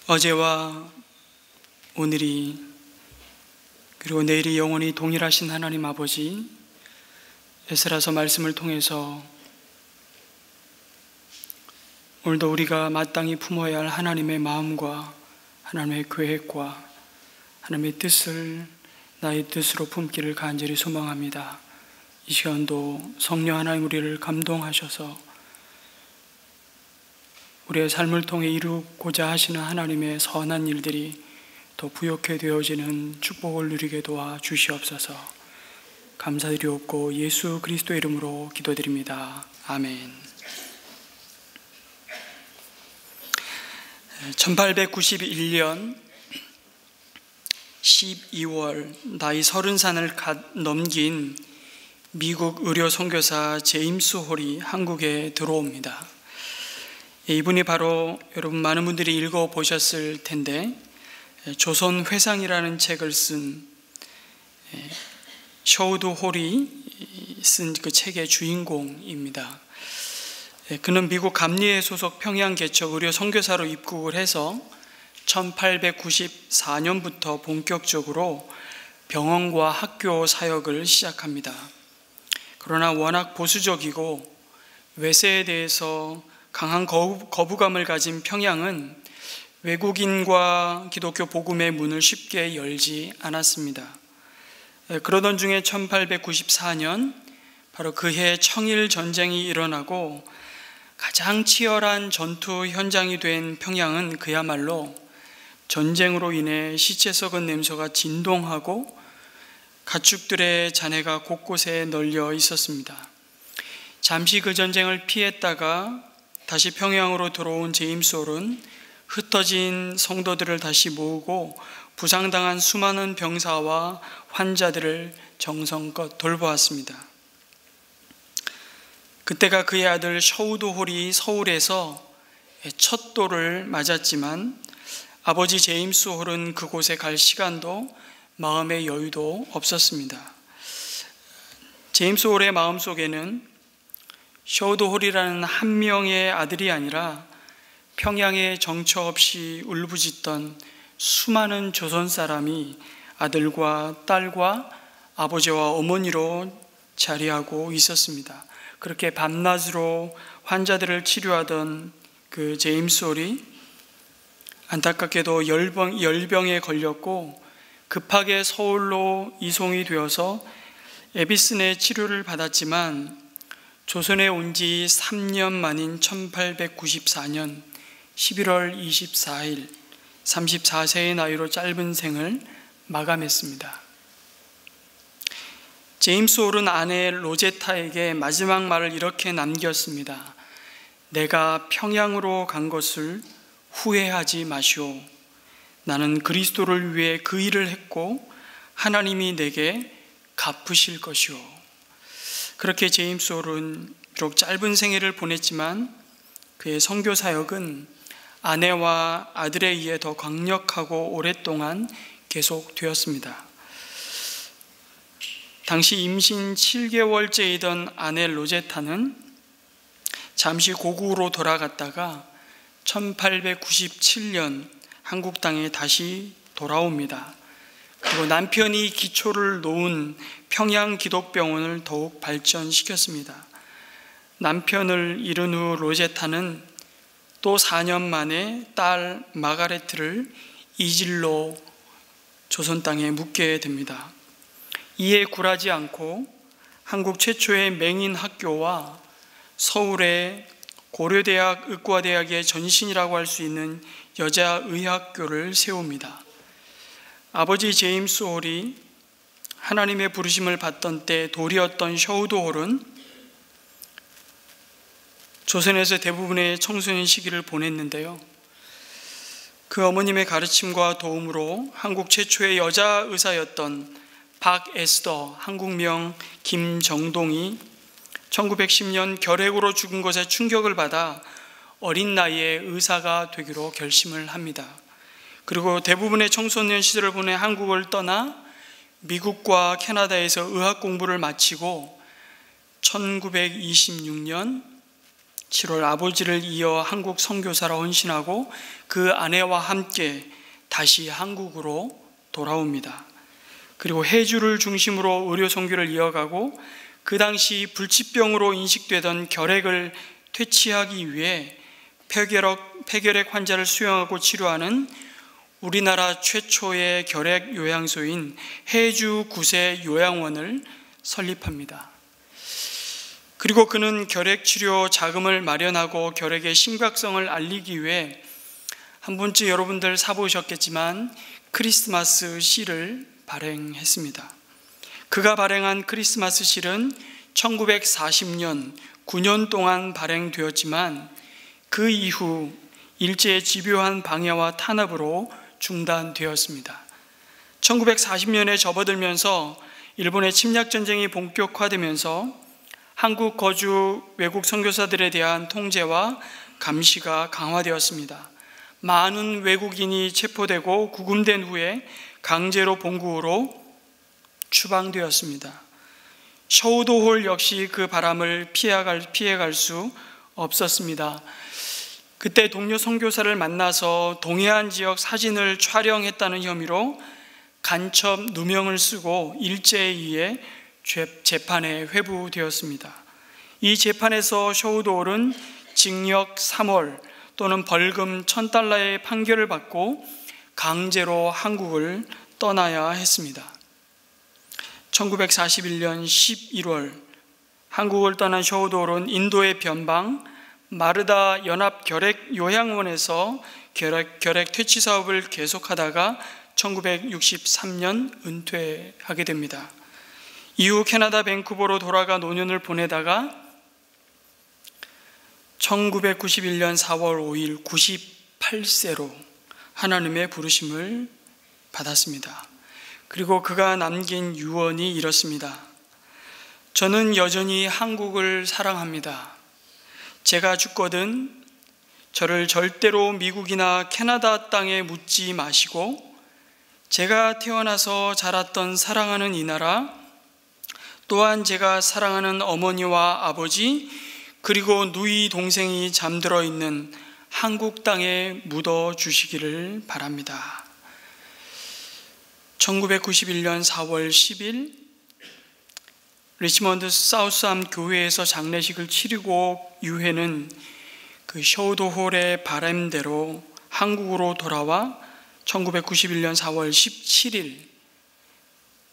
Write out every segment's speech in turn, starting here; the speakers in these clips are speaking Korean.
어제와 오늘이 그리고 내일이 영원히 동일하신 하나님 아버지, 에스라서 말씀을 통해서 오늘도 우리가 마땅히 품어야 할 하나님의 마음과 하나님의 계획과 하나님의 뜻을 나의 뜻으로 품기를 간절히 소망합니다. 이 시간도 성령 하나님 우리를 감동하셔서 우리의 삶을 통해 이루고자 하시는 하나님의 선한 일들이 더 부욕해 되어지는 축복을 누리게 도와 주시옵소서. 감사드리옵고 예수 그리스도의 이름으로 기도드립니다. 아멘. 1891년 12월 나이 30살을 갓 넘긴 미국 의료 선교사 제임스 홀이 한국에 들어옵니다. 이분이 바로 여러분 많은 분들이 읽어보셨을 텐데 조선 회상이라는 책을 쓴 셔우드 홀이 쓴 그 책의 주인공입니다. 그는 미국 감리회 소속 평양 개척 의료 선교사로 입국을 해서 1894년부터 본격적으로 병원과 학교 사역을 시작합니다. 그러나 워낙 보수적이고 외세에 대해서 강한 거부감을 가진 평양은 외국인과 기독교 복음의 문을 쉽게 열지 않았습니다. 그러던 중에 1894년 바로 그해 청일 전쟁이 일어나고 가장 치열한 전투 현장이 된 평양은 그야말로 전쟁으로 인해 시체 썩은 냄새가 진동하고 가축들의 잔해가 곳곳에 널려 있었습니다. 잠시 그 전쟁을 피했다가 다시 평양으로 들어온 제임스 홀은 흩어진 성도들을 다시 모으고 부상당한 수많은 병사와 환자들을 정성껏 돌보았습니다. 그때가 그의 아들 셔우드 홀이 서울에서 첫 돌을 맞았지만 아버지 제임스 홀은 그곳에 갈 시간도 마음의 여유도 없었습니다. 제임스 홀의 마음속에는 셔우드 홀이라는 한 명의 아들이 아니라 평양에 정처 없이 울부짖던 수많은 조선 사람이 아들과 딸과 아버지와 어머니로 자리하고 있었습니다. 그렇게 밤낮으로 환자들을 치료하던 그 제임스 홀이 안타깝게도 열병에 걸렸고 급하게 서울로 이송이 되어서 에비슨의 치료를 받았지만 조선에 온 지 3년 만인 1894년 11월 24일 34세의 나이로 짧은 생을 마감했습니다. 제임스 홀은 아내 로제타에게 마지막 말을 이렇게 남겼습니다. 내가 평양으로 간 것을 후회하지 마시오. 나는 그리스도를 위해 그 일을 했고 하나님이 내게 갚으실 것이오. 그렇게 제임스 홀은 비록 짧은 생애를 보냈지만 그의 선교 사역은 아내와 아들에 의해 더 강력하고 오랫동안 계속되었습니다. 당시 임신 7개월째이던 아내 로제타는 잠시 고국으로 돌아갔다가 1897년 한국 땅에 다시 돌아옵니다. 그리고 남편이 기초를 놓은 평양 기독병원을 더욱 발전시켰습니다. 남편을 잃은 후 로제타는 또 4년 만에 딸 마가레트를 이질로 조선 땅에 묻게 됩니다. 이에 굴하지 않고 한국 최초의 맹인 학교와 서울의 고려대학 의과대학의 전신이라고 할 수 있는 여자의학교를 세웁니다. 아버지 제임스 홀이 하나님의 부르심을 받던 때 돌이었던 셔우드 홀은 조선에서 대부분의 청소년 시기를 보냈는데요. 그 어머님의 가르침과 도움으로 한국 최초의 여자 의사였던 박에스더, 한국명 김정동이 1910년 결핵으로 죽은 것에 충격을 받아 어린 나이에 의사가 되기로 결심을 합니다. 그리고 대부분의 청소년 시절을 보내 한국을 떠나 미국과 캐나다에서 의학 공부를 마치고 1926년 7월 아버지를 이어 한국 선교사로 헌신하고 그 아내와 함께 다시 한국으로 돌아옵니다. 그리고 해주를 중심으로 의료 선교를 이어가고 그 당시 불치병으로 인식되던 결핵을 퇴치하기 위해 폐결핵 환자를 수용하고 치료하는 우리나라 최초의 결핵 요양소인 해주 구세 요양원을 설립합니다. 그리고 그는 결핵 치료 자금을 마련하고 결핵의 심각성을 알리기 위해 한 번쯤 여러분들 사보셨겠지만 크리스마스 시를 발행했습니다. 그가 발행한 크리스마스 시는 1940년 9년 동안 발행되었지만 그 이후 일제의 집요한 방해와 탄압으로 중단되었습니다. 1940년에 접어들면서 일본의 침략전쟁이 본격화되면서 한국 거주 외국 선교사들에 대한 통제와 감시가 강화되었습니다. 많은 외국인이 체포되고 구금된 후에 강제로 본국으로 추방되었습니다. 셔우도홀 역시 그 바람을 피해갈 수 없었습니다. 그때 동료 선교사를 만나서 동해안 지역 사진을 촬영했다는 혐의로 간첩 누명을 쓰고 일제에 의해 재판에 회부되었습니다. 이 재판에서 셔우도홀은 징역 3월 또는 벌금 1,000달러의 판결을 받고 강제로 한국을 떠나야 했습니다. 1941년 11월 한국을 떠난 셔우도홀은 인도의 변방 마르다 연합 결핵 요양원에서 결핵 퇴치 사업을 계속하다가 1963년 은퇴하게 됩니다. 이후 캐나다 밴쿠버로 돌아가 노년을 보내다가 1991년 4월 5일 98세로 하나님의 부르심을 받았습니다. 그리고 그가 남긴 유언이 이렇습니다. 저는 여전히 한국을 사랑합니다. 제가 죽거든 저를 절대로 미국이나 캐나다 땅에 묻지 마시고 제가 태어나서 자랐던 사랑하는 이 나라 또한 제가 사랑하는 어머니와 아버지 그리고 누이 동생이 잠들어 있는 한국 땅에 묻어 주시기를 바랍니다. 1991년 4월 10일 리치먼드 사우스암 교회에서 장례식을 치르고 유해는 그 셔우도홀의 바람대로 한국으로 돌아와 1991년 4월 17일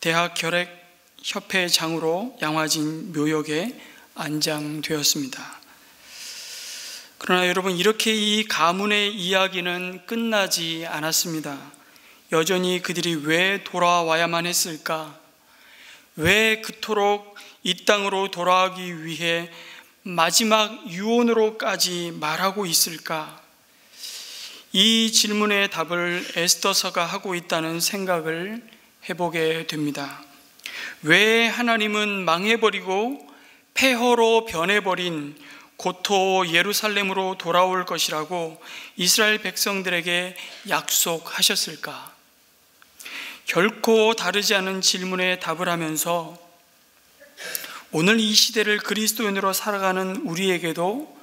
대학 결핵협회장으로 양화진 묘역에 안장되었습니다. 그러나 여러분 이렇게 이 가문의 이야기는 끝나지 않았습니다. 여전히 그들이 왜 돌아와야만 했을까? 왜 그토록 이 땅으로 돌아가기 위해 마지막 유언으로까지 말하고 있을까? 이 질문의 답을 에스더서가 하고 있다는 생각을 해보게 됩니다. 왜 하나님은 망해버리고 폐허로 변해버린 고토 예루살렘으로 돌아올 것이라고 이스라엘 백성들에게 약속하셨을까? 결코 다르지 않은 질문에 답을 하면서 오늘 이 시대를 그리스도인으로 살아가는 우리에게도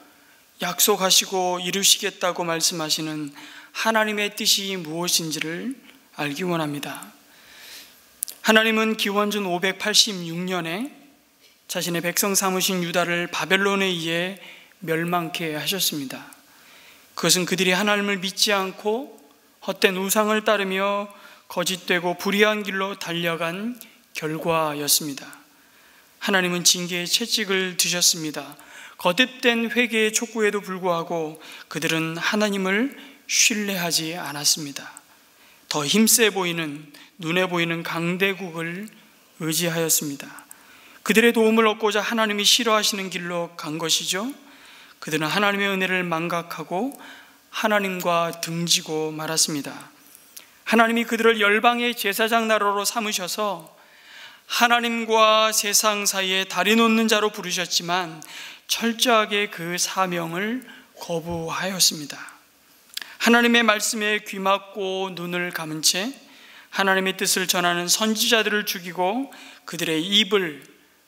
약속하시고 이루시겠다고 말씀하시는 하나님의 뜻이 무엇인지를 알기 원합니다. 하나님은 기원전 586년에 자신의 백성 삼으신 유다를 바벨론에 의해 멸망케 하셨습니다. 그것은 그들이 하나님을 믿지 않고 헛된 우상을 따르며 거짓되고 불의한 길로 달려간 결과였습니다. 하나님은 징계의 채찍을 드셨습니다. 거듭된 회개의 촉구에도 불구하고 그들은 하나님을 신뢰하지 않았습니다. 더 힘세 보이는 눈에 보이는 강대국을 의지하였습니다. 그들의 도움을 얻고자 하나님이 싫어하시는 길로 간 것이죠. 그들은 하나님의 은혜를 망각하고 하나님과 등지고 말았습니다. 하나님이 그들을 열방의 제사장 나라로 삼으셔서 하나님과 세상 사이에 다리 놓는 자로 부르셨지만 철저하게 그 사명을 거부하였습니다. 하나님의 말씀에 귀막고 눈을 감은 채 하나님의 뜻을 전하는 선지자들을 죽이고 그들의 입을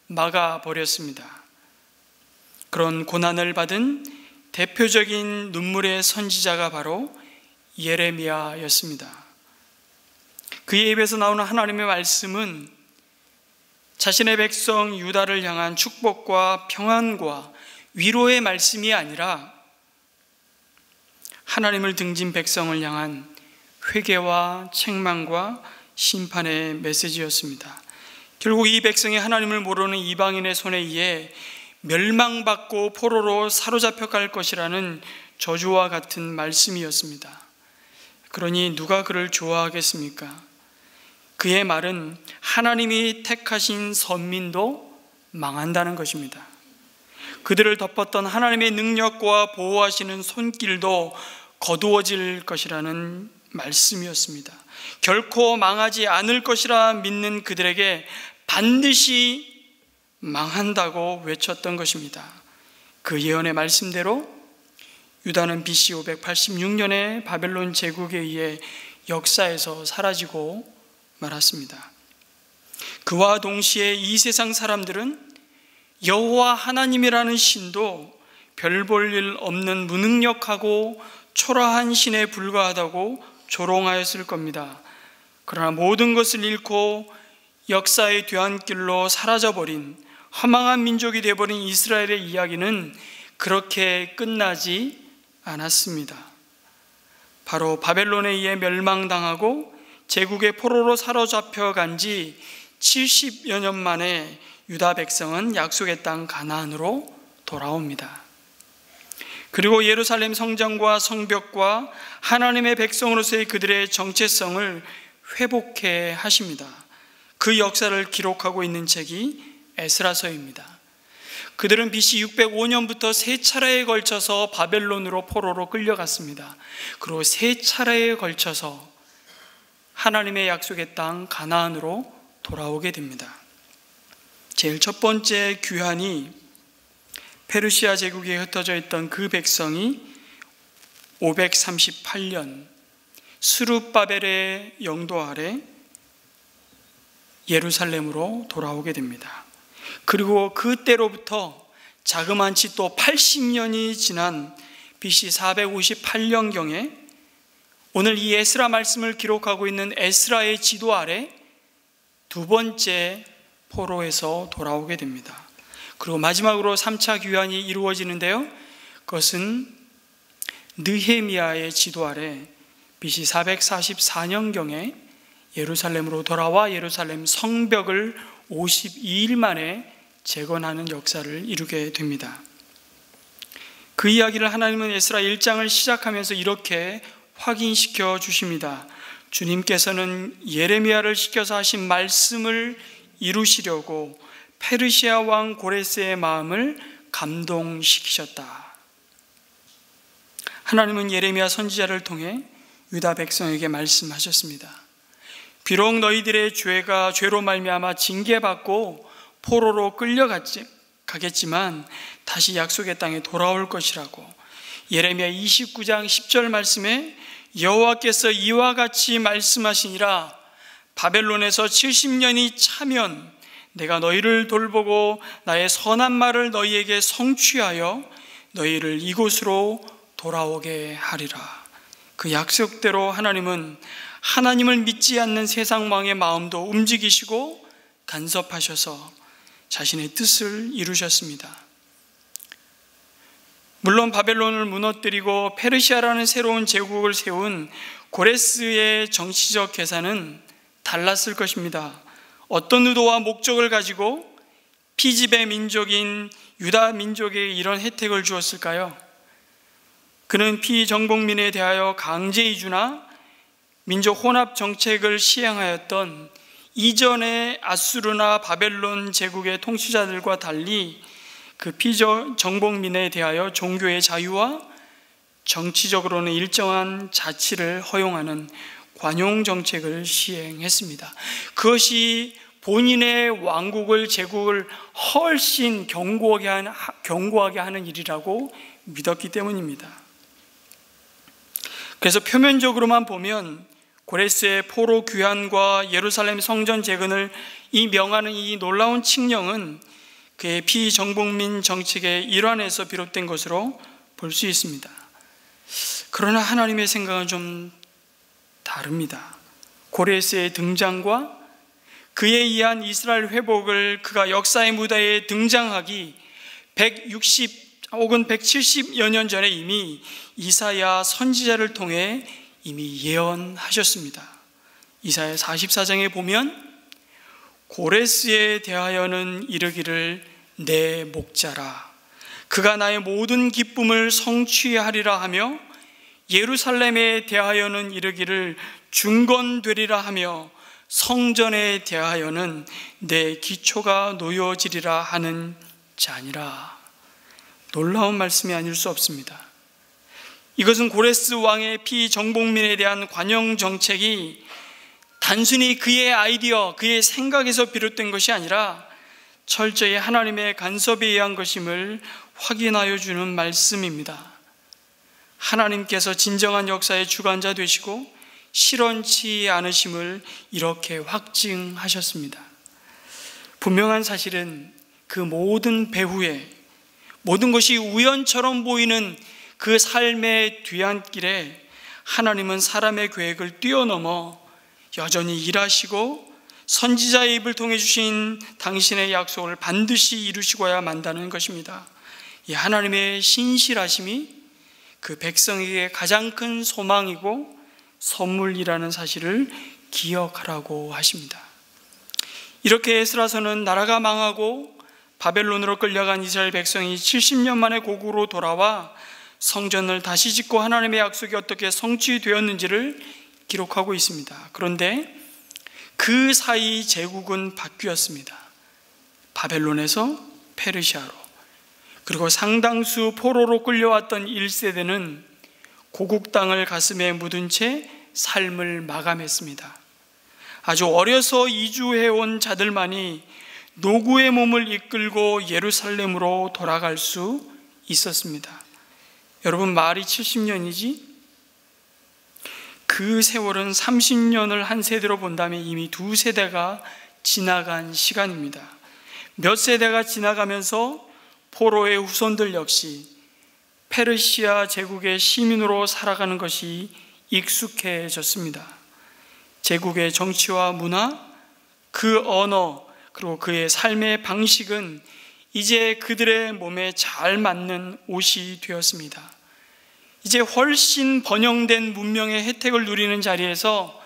막아버렸습니다. 그런 고난을 받은 대표적인 눈물의 선지자가 바로 예레미야였습니다. 그의 입에서 나오는 하나님의 말씀은 자신의 백성 유다를 향한 축복과 평안과 위로의 말씀이 아니라 하나님을 등진 백성을 향한 회개와 책망과 심판의 메시지였습니다. 결국 이 백성이 하나님을 모르는 이방인의 손에 의해 멸망받고 포로로 사로잡혀 갈 것이라는 저주와 같은 말씀이었습니다. 그러니 누가 그를 좋아하겠습니까? 그의 말은 하나님이 택하신 선민도 망한다는 것입니다. 그들을 덮었던 하나님의 능력과 보호하시는 손길도 거두어질 것이라는 말씀이었습니다. 결코 망하지 않을 것이라 믿는 그들에게 반드시 망한다고 외쳤던 것입니다. 그 예언의 말씀대로 유다는 BC 586년에 바벨론 제국에 의해 역사에서 사라지고 말았습니다. 그와 동시에 이 세상 사람들은 여호와 하나님이라는 신도 별 볼 일 없는 무능력하고 초라한 신에 불과하다고 조롱하였을 겁니다. 그러나 모든 것을 잃고 역사의 뒤안길로 사라져버린 허망한 민족이 되어버린 이스라엘의 이야기는 그렇게 끝나지 않았습니다. 바로 바벨론에 의해 멸망당하고 제국의 포로로 사로잡혀 간 지 70여 년 만에 유다 백성은 약속의 땅 가나안으로 돌아옵니다. 그리고 예루살렘 성전과 성벽과 하나님의 백성으로서의 그들의 정체성을 회복해 하십니다. 그 역사를 기록하고 있는 책이 에스라서입니다. 그들은 BC 605년부터 세 차례에 걸쳐서 바벨론으로 포로로 끌려갔습니다. 그리고 세 차례에 걸쳐서 하나님의 약속의 땅 가나안으로 돌아오게 됩니다. 제일 첫 번째 귀환이 페르시아 제국에 흩어져 있던 그 백성이 538년 스룹바벨의 영도 아래 예루살렘으로 돌아오게 됩니다. 그리고 그때로부터 자그만치 또 80년이 지난 BC 458년경에 오늘 이 에스라 말씀을 기록하고 있는 에스라의 지도 아래 두 번째 포로에서 돌아오게 됩니다. 그리고 마지막으로 3차 귀환이 이루어지는데요, 그것은 느헤미야의 지도 아래 BC 444년경에 예루살렘으로 돌아와 예루살렘 성벽을 52일 만에 재건하는 역사를 이루게 됩니다. 그 이야기를 하나님은 에스라 1장을 시작하면서 이렇게 확인시켜 주십니다. 주님께서는 예레미야를 시켜서 하신 말씀을 이루시려고 페르시아 왕 고레스의 마음을 감동시키셨다. 하나님은 예레미야 선지자를 통해 유다 백성에게 말씀하셨습니다. 비록 너희들의 죄로 말미암아 징계받고 포로로 끌려가겠지만 다시 약속의 땅에 돌아올 것이라고. 예레미야 29장 10절 말씀에 여호와께서 이와 같이 말씀하시니라. 바벨론에서 70년이 차면 내가 너희를 돌보고 나의 선한 말을 너희에게 성취하여 너희를 이곳으로 돌아오게 하리라. 그 약속대로 하나님은 하나님을 믿지 않는 세상 왕의 마음도 움직이시고 간섭하셔서 자신의 뜻을 이루셨습니다. 물론 바벨론을 무너뜨리고 페르시아라는 새로운 제국을 세운 고레스의 정치적 계산은 달랐을 것입니다. 어떤 의도와 목적을 가지고 피지배 민족인 유다 민족에게 이런 혜택을 주었을까요? 그는 피정복민에 대하여 강제 이주나 민족 혼합 정책을 시행하였던 이전의 아수르나 바벨론 제국의 통치자들과 달리 그 피정복민에 대하여 종교의 자유와 정치적으로는 일정한 자치를 허용하는 관용 정책을 시행했습니다. 그것이 본인의 왕국을 제국을 훨씬 견고하게 하는 일이라고 믿었기 때문입니다. 그래서 표면적으로만 보면 고레스의 포로 귀환과 예루살렘 성전 재건을 명하는 이 놀라운 칙령은 그의 피정복민 정책의 일환에서 비롯된 것으로 볼 수 있습니다. 그러나 하나님의 생각은 좀 다릅니다. 고레스의 등장과 그에 의한 이스라엘 회복을 그가 역사의 무대에 등장하기 160 혹은 170여 년 전에 이미 이사야 선지자를 통해 이미 예언하셨습니다. 이사야 44장에 보면 고레스에 대하여는 이르기를 내 목자라, 그가 나의 모든 기쁨을 성취하리라 하며, 예루살렘에 대하여는 이르기를 중건되리라 하며, 성전에 대하여는 내 기초가 놓여지리라 하는 자니라. 놀라운 말씀이 아닐 수 없습니다. 이것은 고레스 왕의 피정복민에 대한 관용 정책이 단순히 그의 아이디어, 그의 생각에서 비롯된 것이 아니라 철저히 하나님의 간섭에 의한 것임을 확인하여 주는 말씀입니다. 하나님께서 진정한 역사의 주관자 되시고 실언치 않으심을 이렇게 확증하셨습니다. 분명한 사실은 그 모든 배후에 모든 것이 우연처럼 보이는 그 삶의 뒤안길에 하나님은 사람의 계획을 뛰어넘어 여전히 일하시고 선지자의 입을 통해 주신 당신의 약속을 반드시 이루시고야 만다는 것입니다. 이 하나님의 신실하심이 그 백성에게 가장 큰 소망이고 선물이라는 사실을 기억하라고 하십니다. 이렇게 에스라서는 나라가 망하고 바벨론으로 끌려간 이스라엘 백성이 70년 만에 고국으로 돌아와 성전을 다시 짓고 하나님의 약속이 어떻게 성취되었는지를 기록하고 있습니다. 그런데 그 사이 제국은 바뀌었습니다. 바벨론에서 페르시아로, 그리고 상당수 포로로 끌려왔던 1세대는 고국 땅을 가슴에 묻은 채 삶을 마감했습니다. 아주 어려서 이주해온 자들만이 노구의 몸을 이끌고 예루살렘으로 돌아갈 수 있었습니다. 여러분, 말이 70년이지 그 세월은 30년을 한 세대로 본다면 이미 2세대가 지나간 시간입니다. 몇 세대가 지나가면서 포로의 후손들 역시 페르시아 제국의 시민으로 살아가는 것이 익숙해졌습니다. 제국의 정치와 문화, 그 언어, 그리고 그의 삶의 방식은 이제 그들의 몸에 잘 맞는 옷이 되었습니다. 이제 훨씬 번영된 문명의 혜택을 누리는 자리에서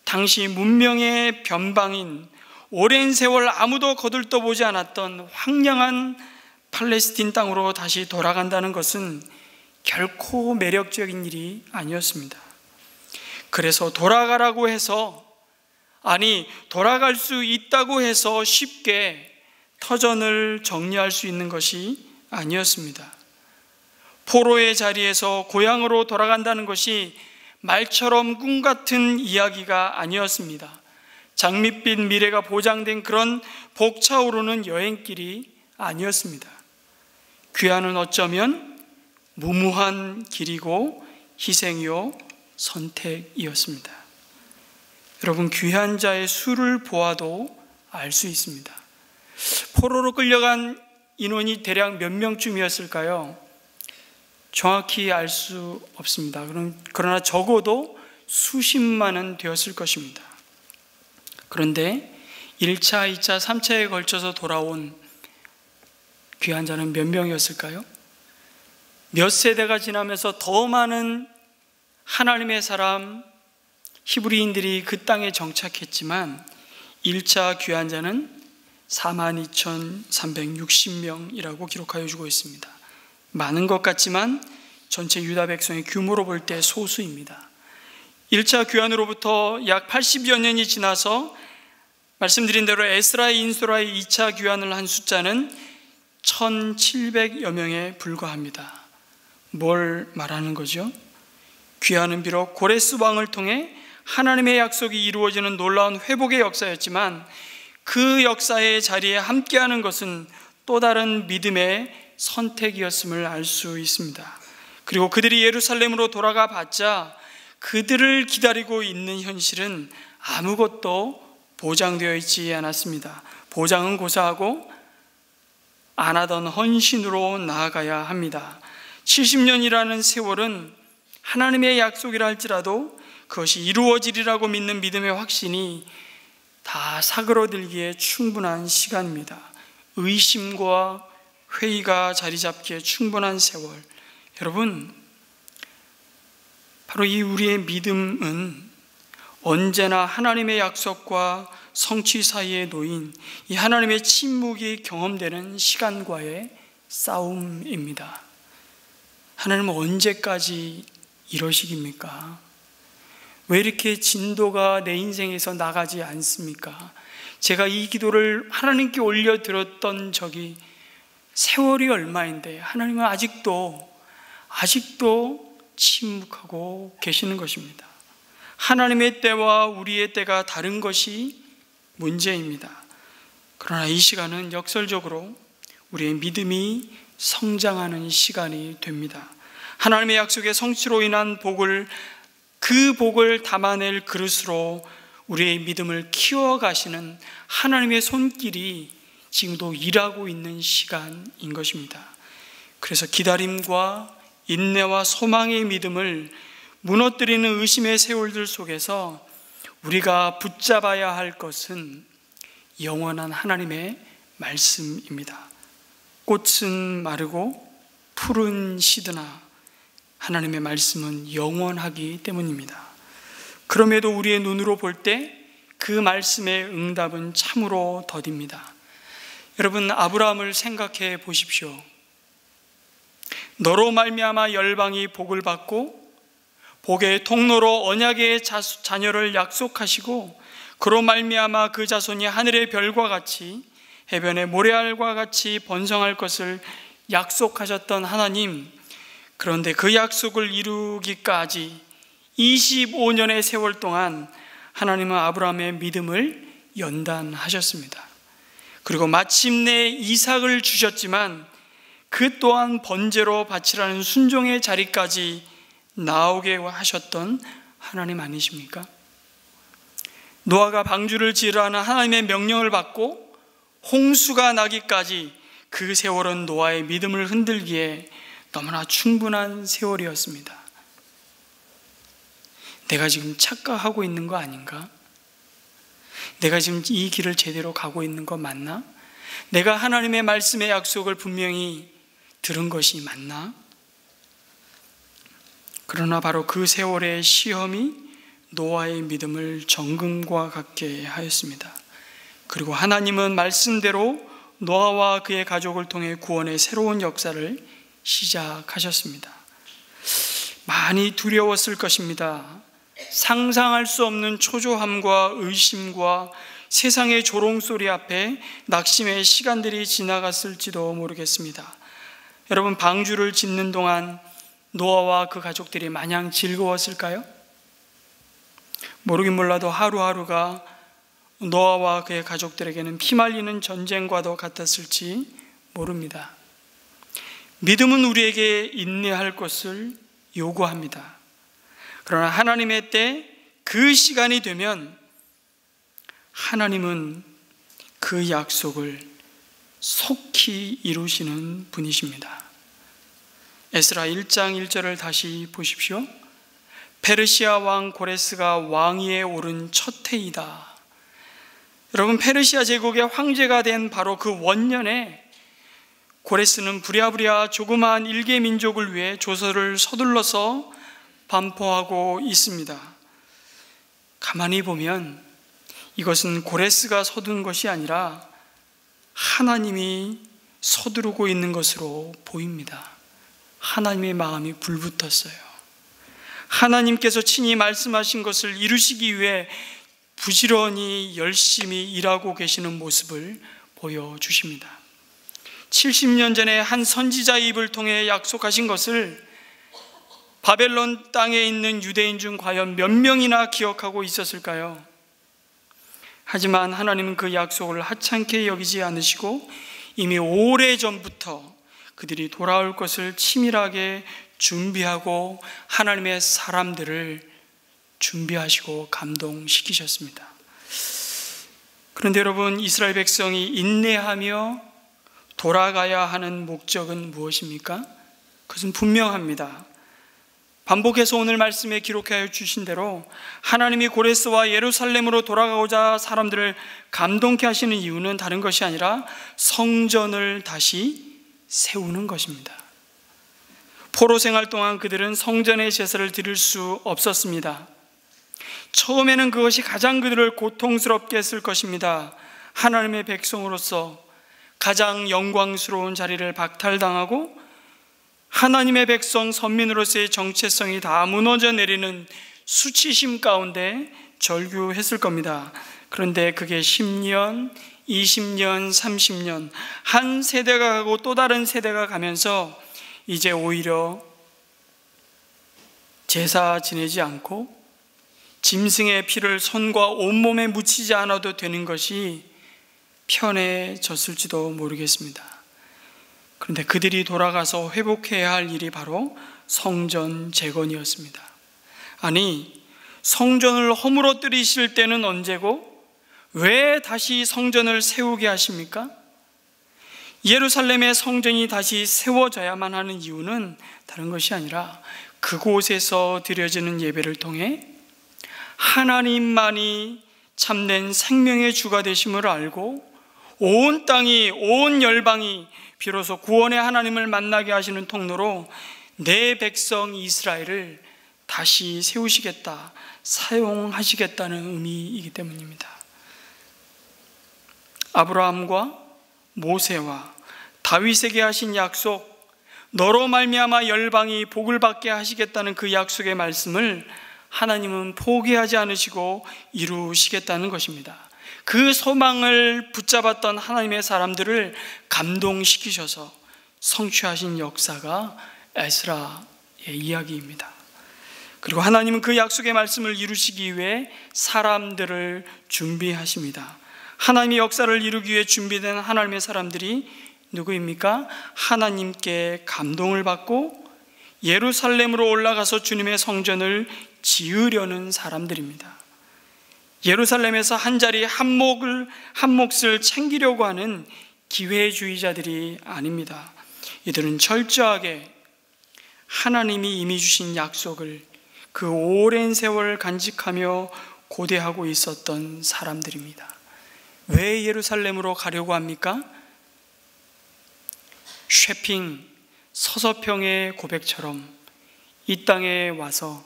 당시 문명의 변방인 오랜 세월 아무도 거들떠보지 않았던 황량한 팔레스틴 땅으로 다시 돌아간다는 것은 결코 매력적인 일이 아니었습니다. 그래서 돌아가라고 해서, 아니 돌아갈 수 있다고 해서 쉽게 터전을 정리할 수 있는 것이 아니었습니다. 포로의 자리에서 고향으로 돌아간다는 것이 말처럼 꿈 같은 이야기가 아니었습니다. 장밋빛 미래가 보장된 그런 벅차오르는 여행길이 아니었습니다. 귀환은 어쩌면 무모한 길이고 희생이요 선택이었습니다. 여러분, 귀한 자의 수를 보아도 알 수 있습니다. 포로로 끌려간 인원이 대략 몇 명쯤이었을까요? 정확히 알 수 없습니다. 그러나 적어도 수십만은 되었을 것입니다. 그런데 1차, 2차, 3차에 걸쳐서 돌아온 귀한 자는 몇 명이었을까요? 몇 세대가 지나면서 더 많은 하나님의 사람 히브리인들이 그 땅에 정착했지만 1차 귀한 자는 42,360명이라고 기록하여 주고 있습니다. 많은 것 같지만 전체 유다 백성의 규모로 볼 때 소수입니다. 1차 귀환으로부터 약 80여 년이 지나서 말씀드린 대로 에스라의 인수라의 2차 귀환을 한 숫자는 1,700여 명에 불과합니다. 뭘 말하는 거죠? 귀환은 비록 고레스 왕을 통해 하나님의 약속이 이루어지는 놀라운 회복의 역사였지만 그 역사의 자리에 함께하는 것은 또 다른 믿음의 선택이었음을 알 수 있습니다. 그리고 그들이 예루살렘으로 돌아가 봤자 그들을 기다리고 있는 현실은 아무것도 보장되어 있지 않았습니다. 보장은 고사하고 안 하던 헌신으로 나아가야 합니다. 70년이라는 세월은 하나님의 약속이라 할지라도 그것이 이루어지리라고 믿는 믿음의 확신이 다 사그러들기에 충분한 시간입니다. 의심과 회의가 자리 잡기에 충분한 세월. 여러분, 바로 이 우리의 믿음은 언제나 하나님의 약속과 성취 사이에 놓인 이 하나님의 침묵이 경험되는 시간과의 싸움입니다. 하나님은 언제까지 이러시깁니까? 왜 이렇게 진도가 내 인생에서 나가지 않습니까? 제가 이 기도를 하나님께 올려드렸던 적이 세월이 얼마인데 하나님은 아직도 침묵하고 계시는 것입니다. 하나님의 때와 우리의 때가 다른 것이 문제입니다. 그러나 이 시간은 역설적으로 우리의 믿음이 성장하는 시간이 됩니다. 하나님의 약속의 성취로 인한 그 복을 담아낼 그릇으로 우리의 믿음을 키워가시는 하나님의 손길이 지금도 일하고 있는 시간인 것입니다. 그래서 기다림과 인내와 소망의 믿음을 무너뜨리는 의심의 세월들 속에서 우리가 붙잡아야 할 것은 영원한 하나님의 말씀입니다. 꽃은 마르고 풀은 시드나 하나님의 말씀은 영원하기 때문입니다. 그럼에도 우리의 눈으로 볼 때 그 말씀의 응답은 참으로 더딥니다. 여러분, 아브라함을 생각해 보십시오. 너로 말미암아 열방이 복을 받고 복의 통로로 언약의 자녀를 약속하시고 그로 말미암아 그 자손이 하늘의 별과 같이 해변의 모래알과 같이 번성할 것을 약속하셨던 하나님, 그런데 그 약속을 이루기까지 25년의 세월 동안 하나님은 아브라함의 믿음을 연단하셨습니다. 그리고 마침내 이삭을 주셨지만 그 또한 번제로 바치라는 순종의 자리까지 나오게 하셨던 하나님 아니십니까? 노아가 방주를 지으라는 하나님의 명령을 받고 홍수가 나기까지 그 세월은 노아의 믿음을 흔들기에 너무나 충분한 세월이었습니다. 내가 지금 착각하고 있는 거 아닌가? 내가 지금 이 길을 제대로 가고 있는 거 맞나? 내가 하나님의 말씀의 약속을 분명히 들은 것이 맞나? 그러나 바로 그 세월의 시험이 노아의 믿음을 정금과 같게 하였습니다. 그리고 하나님은 말씀대로 노아와 그의 가족을 통해 구원의 새로운 역사를 시작하셨습니다. 많이 두려웠을 것입니다. 상상할 수 없는 초조함과 의심과 세상의 조롱소리 앞에 낙심의 시간들이 지나갔을지도 모르겠습니다. 여러분, 방주를 짓는 동안 노아와 그 가족들이 마냥 즐거웠을까요? 모르긴 몰라도 하루하루가 노아와 그의 가족들에게는 피말리는 전쟁과도 같았을지 모릅니다. 믿음은 우리에게 인내할 것을 요구합니다. 그러나 하나님의 때 그 시간이 되면 하나님은 그 약속을 속히 이루시는 분이십니다. 에스라 1장 1절을 다시 보십시오. 페르시아 왕 고레스가 왕위에 오른 첫 해이다. 여러분, 페르시아 제국의 황제가 된 바로 그 원년에 고레스는 부랴부랴 조그마한 일개 민족을 위해 조서를 서둘러서 반포하고 있습니다. 가만히 보면 이것은 고레스가 서둔 것이 아니라 하나님이 서두르고 있는 것으로 보입니다. 하나님의 마음이 불붙었어요. 하나님께서 친히 말씀하신 것을 이루시기 위해 부지런히 열심히 일하고 계시는 모습을 보여주십니다. 70년 전에 한 선지자의 입을 통해 약속하신 것을 바벨론 땅에 있는 유대인 중 과연 몇 명이나 기억하고 있었을까요? 하지만 하나님은 그 약속을 하찮게 여기지 않으시고 이미 오래전부터 그들이 돌아올 것을 치밀하게 준비하고 하나님의 사람들을 준비하시고 감동시키셨습니다. 그런데 여러분, 이스라엘 백성이 인내하며 돌아가야 하는 목적은 무엇입니까? 그것은 분명합니다. 반복해서 오늘 말씀에 기록하여 주신 대로 하나님이 고레스와 예루살렘으로 돌아가고자 사람들을 감동케 하시는 이유는 다른 것이 아니라 성전을 다시 세우는 것입니다. 포로 생활 동안 그들은 성전의 제사를 드릴 수 없었습니다. 처음에는 그것이 가장 그들을 고통스럽게 했을 것입니다. 하나님의 백성으로서 가장 영광스러운 자리를 박탈당하고 하나님의 백성 선민으로서의 정체성이 다 무너져 내리는 수치심 가운데 절규했을 겁니다. 그런데 그게 10년, 20년, 30년 한 세대가 가고 또 다른 세대가 가면서 이제 오히려 제사 지내지 않고 짐승의 피를 손과 온몸에 묻히지 않아도 되는 것이 편해졌을지도 모르겠습니다. 그런데 그들이 돌아가서 회복해야 할 일이 바로 성전 재건이었습니다. 아니, 성전을 허물어뜨리실 때는 언제고 왜 다시 성전을 세우게 하십니까? 예루살렘의 성전이 다시 세워져야만 하는 이유는 다른 것이 아니라 그곳에서 드려지는 예배를 통해 하나님만이 참된 생명의 주가 되심을 알고 온 땅이, 온 열방이 비로소 구원의 하나님을 만나게 하시는 통로로 내 백성 이스라엘을 다시 세우시겠다, 사용하시겠다는 의미이기 때문입니다. 아브라함과 모세와 다윗에게 하신 약속, 너로 말미암아 열방이 복을 받게 하시겠다는 그 약속의 말씀을 하나님은 포기하지 않으시고 이루시겠다는 것입니다. 그 소망을 붙잡았던 하나님의 사람들을 감동시키셔서 성취하신 역사가 에스라의 이야기입니다. 그리고 하나님은 그 약속의 말씀을 이루시기 위해 사람들을 준비하십니다. 하나님의 역사를 이루기 위해 준비된 하나님의 사람들이 누구입니까? 하나님께 감동을 받고 예루살렘으로 올라가서 주님의 성전을 지으려는 사람들입니다. 예루살렘에서 한 자리 한 몫을 챙기려고 하는 기회주의자들이 아닙니다. 이들은 철저하게 하나님이 이미 주신 약속을 그 오랜 세월 간직하며 고대하고 있었던 사람들입니다. 왜 예루살렘으로 가려고 합니까? 쉐핑, 서서평의 고백처럼 이 땅에 와서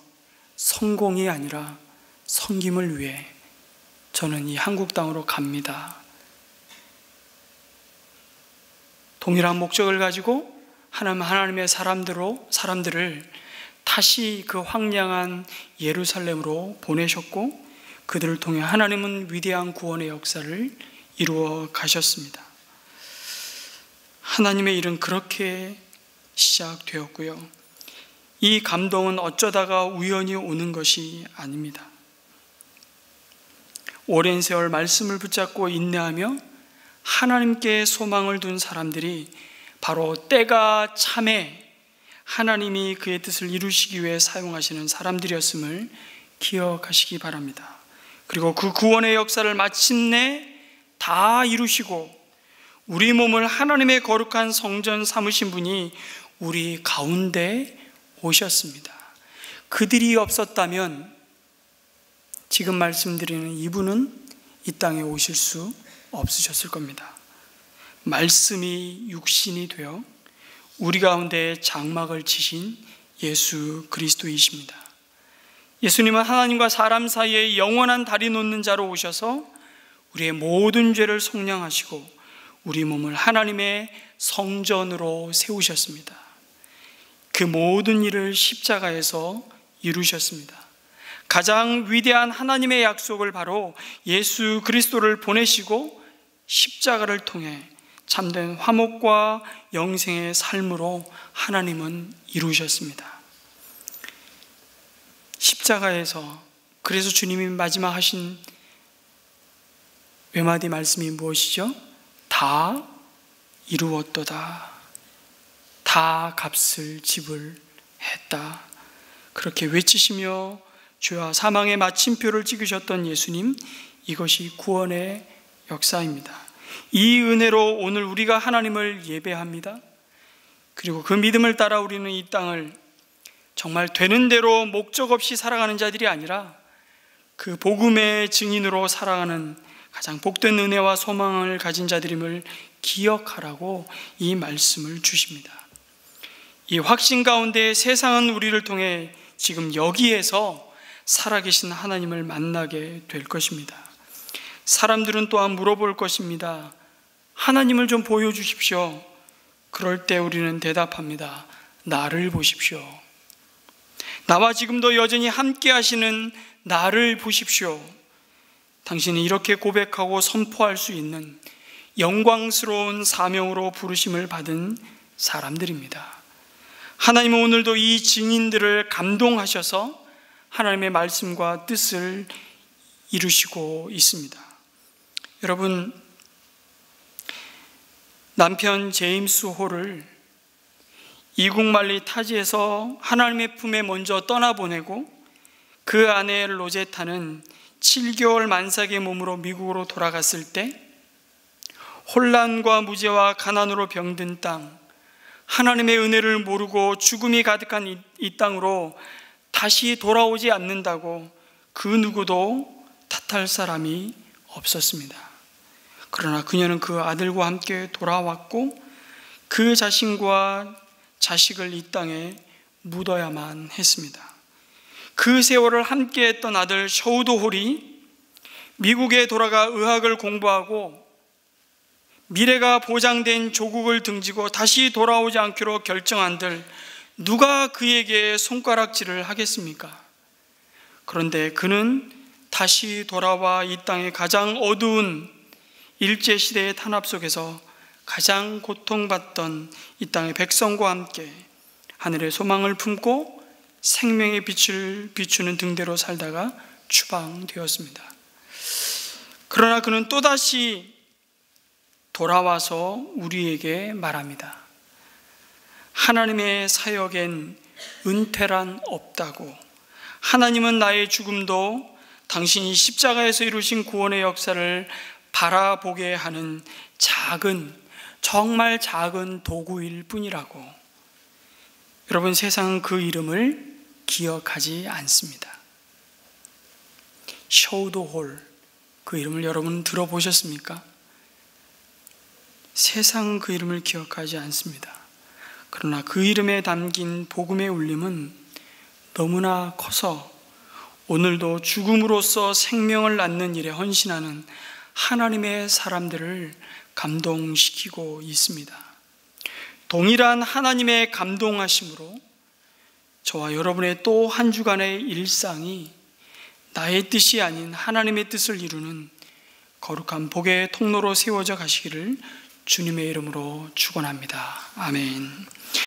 성공이 아니라 섬김을 위해 저는 이 한국 땅으로 갑니다. 동일한 목적을 가지고 하나님의 사람들을 다시 그 황량한 예루살렘으로 보내셨고 그들을 통해 하나님은 위대한 구원의 역사를 이루어 가셨습니다. 하나님의 일은 그렇게 시작되었고요. 이 감동은 어쩌다가 우연히 오는 것이 아닙니다. 오랜 세월 말씀을 붙잡고 인내하며 하나님께 소망을 둔 사람들이 바로 때가 참에 하나님이 그의 뜻을 이루시기 위해 사용하시는 사람들이었음을 기억하시기 바랍니다. 그리고 그 구원의 역사를 마침내 다 이루시고 우리 몸을 하나님의 거룩한 성전 삼으신 분이 우리 가운데 오셨습니다. 그들이 없었다면 지금 말씀드리는 이분은 이 땅에 오실 수 없으셨을 겁니다. 말씀이 육신이 되어 우리 가운데 장막을 치신 예수 그리스도이십니다. 예수님은 하나님과 사람 사이에 영원한 다리 놓는 자로 오셔서 우리의 모든 죄를 속량하시고 우리 몸을 하나님의 성전으로 세우셨습니다. 그 모든 일을 십자가에서 이루셨습니다. 가장 위대한 하나님의 약속을 바로 예수 그리스도를 보내시고 십자가를 통해 참된 화목과 영생의 삶으로 하나님은 이루셨습니다. 십자가에서 그래서 주님이 마지막 하신 외마디 말씀이 무엇이죠? 다 이루었도다. 다 값을 지불했다. 그렇게 외치시며 죄와 사망의 마침표를 찍으셨던 예수님, 이것이 구원의 역사입니다. 이 은혜로 오늘 우리가 하나님을 예배합니다. 그리고 그 믿음을 따라 우리는 이 땅을 정말 되는 대로 목적 없이 살아가는 자들이 아니라 그 복음의 증인으로 살아가는 가장 복된 은혜와 소망을 가진 자들임을 기억하라고 이 말씀을 주십니다. 이 확신 가운데 세상은 우리를 통해 지금 여기에서 살아계신 하나님을 만나게 될 것입니다. 사람들은 또한 물어볼 것입니다. 하나님을 좀 보여주십시오. 그럴 때 우리는 대답합니다. 나를 보십시오. 나와 지금도 여전히 함께 하시는 나를 보십시오. 당신이 이렇게 고백하고 선포할 수 있는 영광스러운 사명으로 부르심을 받은 사람들입니다. 하나님은 오늘도 이 증인들을 감동하셔서 하나님의 말씀과 뜻을 이루시고 있습니다. 여러분, 남편 제임스 홀을 이국만리 타지에서 하나님의 품에 먼저 떠나보내고 그 아내 로제타는 7개월 만삭의 몸으로 미국으로 돌아갔을 때 혼란과 무죄와 가난으로 병든 땅, 하나님의 은혜를 모르고 죽음이 가득한 이 땅으로 다시 돌아오지 않는다고 그 누구도 탓할 사람이 없었습니다. 그러나 그녀는 그 아들과 함께 돌아왔고 그 자신과 자식을 이 땅에 묻어야만 했습니다. 그 세월을 함께했던 아들 셔우도 홀이 미국에 돌아가 의학을 공부하고 미래가 보장된 조국을 등지고 다시 돌아오지 않기로 결정한들 누가 그에게 손가락질을 하겠습니까? 그런데 그는 다시 돌아와 이 땅의 가장 어두운 일제시대의 탄압 속에서 가장 고통받던 이 땅의 백성과 함께 하늘의 소망을 품고 생명의 빛을 비추는 등대로 살다가 추방되었습니다. 그러나 그는 또다시 돌아와서 우리에게 말합니다. 하나님의 사역엔 은퇴란 없다고, 하나님은 나의 죽음도 당신이 십자가에서 이루신 구원의 역사를 바라보게 하는 작은, 정말 작은 도구일 뿐이라고. 여러분, 세상은 그 이름을 기억하지 않습니다. 셔우도 홀, 그 이름을 여러분 들어보셨습니까? 세상은 그 이름을 기억하지 않습니다. 그러나 그 이름에 담긴 복음의 울림은 너무나 커서 오늘도 죽음으로써 생명을 낳는 일에 헌신하는 하나님의 사람들을 감동시키고 있습니다. 동일한 하나님의 감동하심으로 저와 여러분의 또 한 주간의 일상이 나의 뜻이 아닌 하나님의 뜻을 이루는 거룩한 복의 통로로 세워져 가시기를 주님의 이름으로 축원합니다. 아멘.